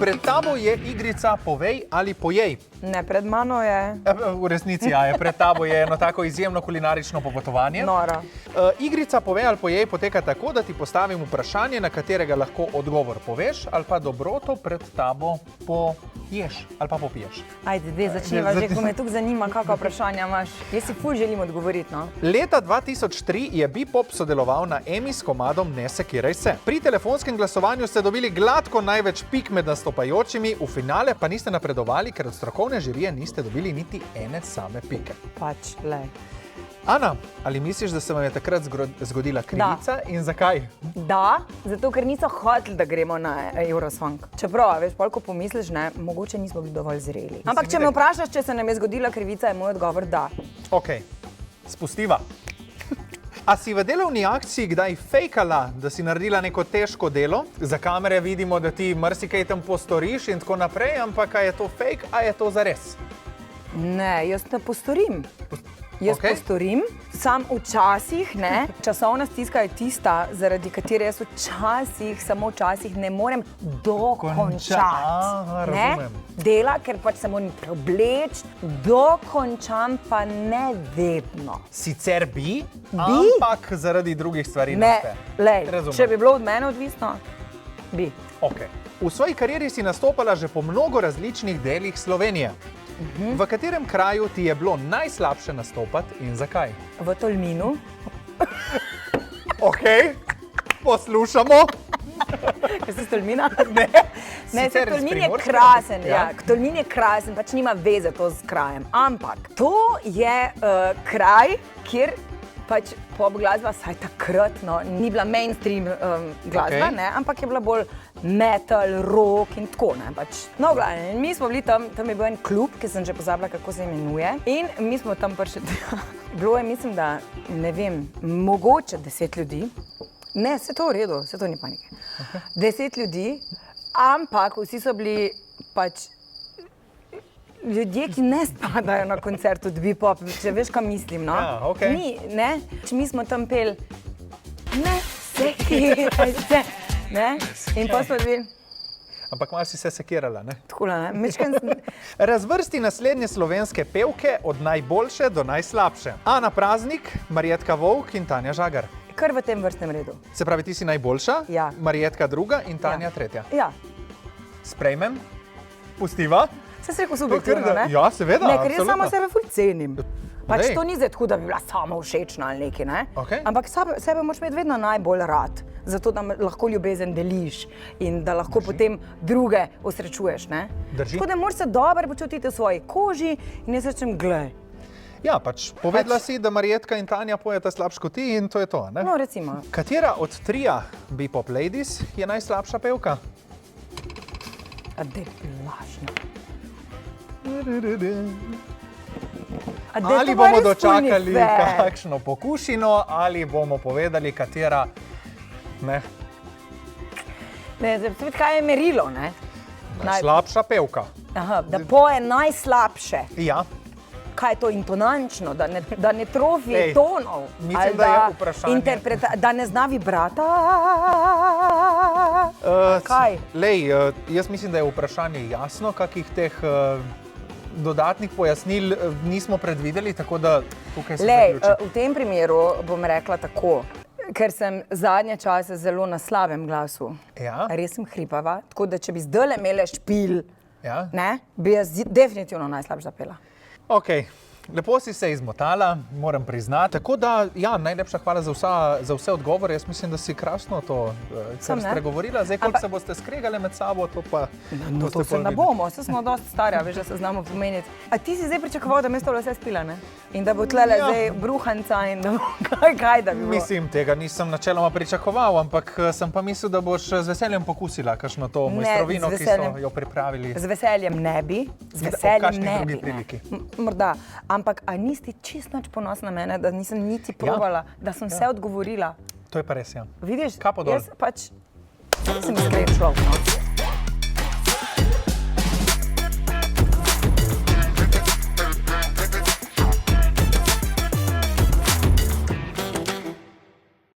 Pred tabo je igrica Povej ali pojej. Ne, pred mano je... V resnici je. Pred tabo je eno tako izjemno kulinarično popotovanje. Nora. Igrica Povej ali pojej poteka tako, da ti postavim vprašanje, na katerega lahko odgovor poveš ali pa dobroto pred tabo poješ ali pa popiješ. Ajde, dej, začniva že, ko me tukaj zanima, kakva vprašanja imaš. Jaz si ful želim odgovoriti, no. Leta 2003 je Bebop sodeloval na Emmy s komadom Ne sekiraj se. Pri telefonskem glasovanju ste dobili gladko največ pik med nastopajočimi, v finale pa niste napredovali, ker od strokovne žirije niste dobili niti ene same pike. Pač, lej. Ana, ali misliš, da se vam je takrat zgodila krivica in zakaj? Da, zato ker niso hoteli, da gremo na Eurosong. Čeprav, veš, polko pomisliš, ne, mogoče nismo bili dovolj zreli. Ampak če me vprašaš, če se nam je zgodila krivica, je moj odgovor da. Ok, spustiva. A si v delovni akciji kdaj fejkala, da si naredila neko težko delo? Za kamere vidimo, da ti marsikaj tam postoriš in tako naprej, ampak a je to fejk, a je to zares? Ne, jaz ne postorim. Jaz postorim, sam včasih, ne, časovna stiska je tista, zaradi katere jaz včasih, samo včasih ne morem dokončati. Razumem. Dela, ker pač se moram preobleči, dokončam pa ne vedno. Sicer bi, ampak zaradi drugih stvari ne ste. Lej, če bi bilo od mene odvisno, bi. Ok. V svoji karieri si nastopala že po mnogo različnih delih Slovenije. V katerem kraju ti je bilo najslabše nastopati in zakaj? V Tolminu. Ok, poslušamo. Jaz si Tolmina? Ne. Ne, se Tolmin je krasen, ja. Tolmin je krasen, pač nima veze to z krajem. Ampak to je kraj, kjer pač pop glasba, saj takrat, no, ni bila mainstream glasba, ne, ampak je bila bolj metal, rock in tako, ne, pač. No, glavno, mi smo bili tam je bil en klub, ki sem že pozabila, kako se imenuje, in mi smo tam prišli, bilo je, mislim, da, ne vem, mogoče 10 ljudi, ne, vse to v redu, vse to ni panike, 10 ljudi, ampak vsi so bili pač ljudje, ki ne spadajo na koncert od Bebop, če veš, kaj mislim, no? Ja, ok. Mi smo tam peli Ne sekiraj se, ne? In pa smo bili... Ampak malo si se sekirala, ne? Takole, ne? Mečken... Razvrsti naslednje slovenske pevke od najboljše do najslabše. Ana Praznik, Marjetka Vovk in Tanja Žagar. Kar v tem vrstnem redu. Se pravi, ti si najboljša, Ja. Marjetka druga in Tanja tretja. Ja. Sprejmem, pustiva. Se se rekel subjektivno, ne? Ja, seveda, ne, ker jaz absolutno. sama sebe ful cenim. Pač Dej. to ni zdaj tako, da bi bila sama všečna ali nekaj, ne? Okej. Ampak sebe moraš imeti vedno najbolj rad, zato da lahko ljubezen deliš in da lahko potem druge osrečuješ, ne? Drži. Tako da moraš se dobro počutiti v svoji koži in jaz rečem, glej. Ja, pač povedala si, da Marjetka in Tanja pojeta slabš kot ti in to je to, ne? No, recimo. Katera od trija Bebop Ladies je najslabša pevka? A dej lažno. Ali bomo dočakali kakšno pokušino, ali bomo povedali, katera, ne? Ne, zdaj, kaj je merilo, ne? Najslabša pevka. Aha, da poje najslabše. Ja. Kaj je to intonančno, da ne trofi tonov? mislim, ali da je vprašanje. Da ne zna vibrata? Kaj? Lej, jaz mislim, da je vprašanje jasno, kakih teh dodatnih pojasnil nismo predvideli, tako da tukaj se zaključi. V tem primeru bom rekla tako, ker sem zadnje čase zelo na slabem glasu. Ja. Res sem hripava, tako da če bi zdajle imele špil, Ja. ne, bi jaz definitivno najslabše zapela. Ok, lepo si se izmotala, moram priznati. Tako da, ja, najlepša hvala za vse odgovore. Jaz mislim, da si krasno to spregovorila. Zdaj, koliko se boste skregale med sabo, to pa... No, to se ne bomo, vse smo dosti starja, veš, da se znamo pomeniti. A ti si zdaj pričakoval, da me to vse spila, ne? In da bo tlele zdaj bruhanca in da bo kaj da bi bilo. Mislim, tega nisem načeloma pričakoval, ampak sem pa mislil, da boš z veseljem pokusila kakšno to mojstrovino, ki so jo pripravili. Z veseljem ne bi, z veseljem ne bi. Morda, ampak a nisi čisto nič ponosna na mene, da nisem niti probala, da sem vse odgovorila? To je pa res, ja. Vidiš, Kapo dol. jaz pač sem iskren človek, no.